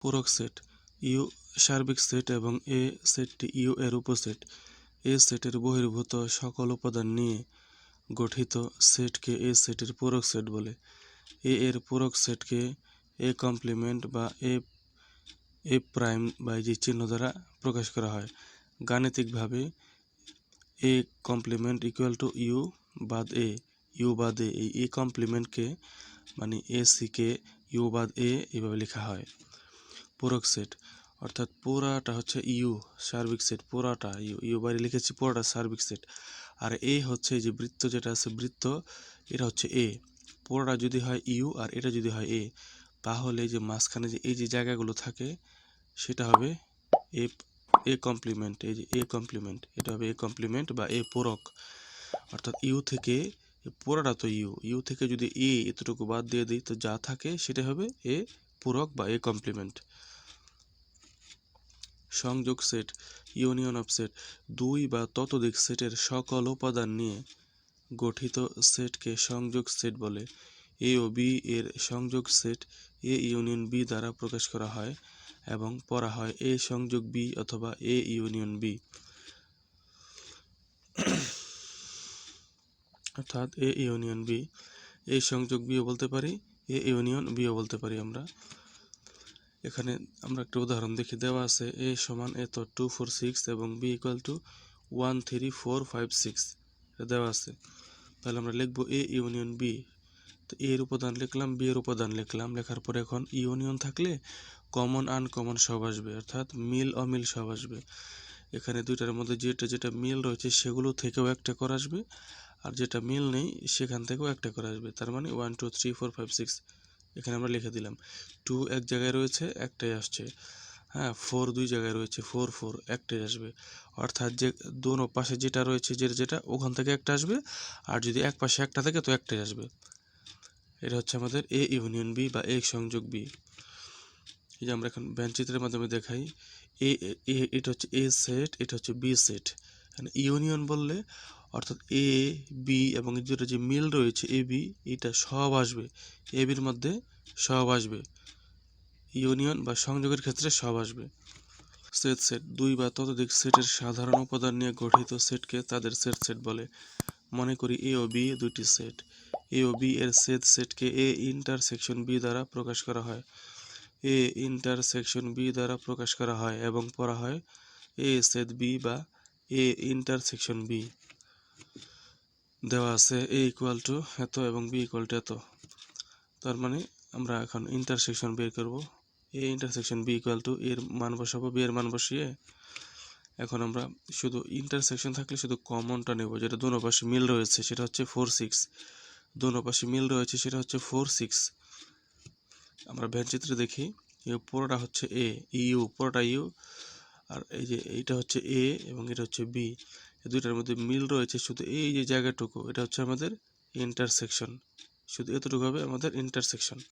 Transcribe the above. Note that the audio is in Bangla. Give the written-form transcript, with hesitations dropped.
পূরক সেট ইউ সার্বিক সেট এবং এ সেটটি ইউ এর উপসেট। এ সেটের বহির্ভূত সকল উপাদান নিয়ে গঠিত সেটকে এ সেটের পূরক সেট বলে। এ এর পূরক সেটকে এ কমপ্লিমেন্ট বা এ প্রাইম বা এই যে চিহ্ন দ্বারা প্রকাশ করা হয়। গাণিতিকভাবে A complement equal to U বাদ এ এই কমপ্লিমেন্টকে মানে এ সিকে ইউ বাদ এ এভাবে লেখা হয়। পূরক সেট অর্থাৎ পুরাটা হচ্ছে ইউ সার্বিক সেট, পুরাটা ইউ বাইরে লিখেছি, পুরাটা সার্বিক সেট। আর এ হচ্ছে এই যে বৃত্ত যেটা আছে বৃত্ত, এটা হচ্ছে এ। পুরাটা যদি হয় ইউ আর এটা যদি হয় এ, তাহলে যে মাঝখানে যে এই যে জায়গাগুলো থাকে সেটা হবে এ এ কমপ্লিমেন্ট। এই যে এ কমপ্লিমেন্ট, এটা হবে এ কমপ্লিমেন্ট বা এ পূরক। অর্থাৎ ইউ থেকে পুরোটা তো ইউ থেকে যদি এ এতটুকু বাদ দিয়ে দিই তো যা থাকে সেটা হবে এ পূরক বা এ কমপ্লিমেন্ট। সংযোগ সেট ইউনিয়ন অফ সেট দুই বা ততোধিক সেটের সকল উপাদান নিয়ে গঠিত সেটকে সংযোগ সেট বলে। এ ও বি এর সংযোগ সেট এ ইউনিয়ন বি দ্বারা প্রকাশ করা হয় এবং পড়া হয় এ সংযোগ বি অথবা এ ইউনিয়ন বি। অর্থাৎ এ ইউনিয়ন বি, এ সংযোগ বিও বলতে পারি, এ ইউনিয়ন বিও বলতে পারি। এখানে আমরা একটা উদাহরণ দেখি, দেওয়া আছে এ সমান এত 2 4 6 এবং বি ইকুয়াল টু 1 3 4 5 6 দেওয়া আছে। তাহলে আমরা লিখবো এ ইউনিয়ন বি। তো এর উপাদান লিখলাম, বি এর উপাদান লিখলাম, লেখার পরে এখন ইউনিয়ন থাকলে কমন আনকমন সব আসবে, অর্থাৎ মিল অমিল সব আসবে। এখানে দুইটার মধ্যে যেটা যেটা মিল রয়েছে সেগুলো থেকেও একটা করে আসবে, আর যেটা মিল নেই সেখান থেকেও একটা করে আসবে। তার মানে 1 2 3 4 5 6 এখানে আমরা লিখে দিলাম। 2 এক জায়গায় রয়েছে, একটাই আসছে। হ্যাঁ, 4 দুই জায়গায় রয়েছে, 4 4 একটাই আসবে। অর্থাৎ যে দোনো পাশে যেটা রয়েছে যেটা ওখান থেকে একটা আসবে, আর যদি এক পাশে একটা থাকে তো একটাই আসবে। এটা হচ্ছে আমাদের এ ইউনিয়ন বি বা এ সংযোগ বি। এই যে আমরা এখন চিত্রের মাধ্যমে দেখাই, এটা হচ্ছে এ সেট, এটা হচ্ছে বি সেট। ইউনিয়ন বললে অর্থাৎ এ বি এবং যেটা যে মিল রয়েছে এ বি, এটা সব আসবে, এ বির মধ্যে সব আসবে। ইউনিয়ন বা সংযোগের ক্ষেত্রে সব আসবে। সেট দুই বা ততোধিক সেটের সাধারণ উপাদান নিয়ে গঠিত সেটকে তাদের সেট বলে। মনে করি এ ও বি দুইটি সেট। এ ও বি এর সেটকে এ ইন্টারসেকশন বি দ্বারা প্রকাশ করা হয়। এ ইন্টারসেকশন বি দ্বারা প্রকাশ করা হয় এবং পড়া হয় এ সেট বি বা এ ইন্টারসেকশন বি। দেওয়া আছে এ ইকুয়াল টু এত এবং বি ইকুয়াল টু এত। তার মানে আমরা এখন ইন্টারসেকশন বের করব। A intersection B equal to এর মান বসাবো, বি এর মান বসিয়ে এখন আমরা শুধু ইন্টারসেকশন থাকলে শুধু কমনটা নেব, যেটা দোনো পাশে মিল রয়েছে সেটা হচ্ছে 4 6। দোনো পাশে মিল রয়েছে সেটা হচ্ছে 4 6। আমরা চিত্রে দেখি পুরোটা হচ্ছে এ ইউ, পুরোটা ইউ, আর এই যে এইটা হচ্ছে এ এবং এটা হচ্ছে বি। এই দুইটার মধ্যে মিল রয়েছে শুধু এই যে জায়গাটুকু, এটা হচ্ছে আমাদের ইন্টারসেকশন। শুধু এতটুকু হবে আমাদের ইন্টারসেকশন।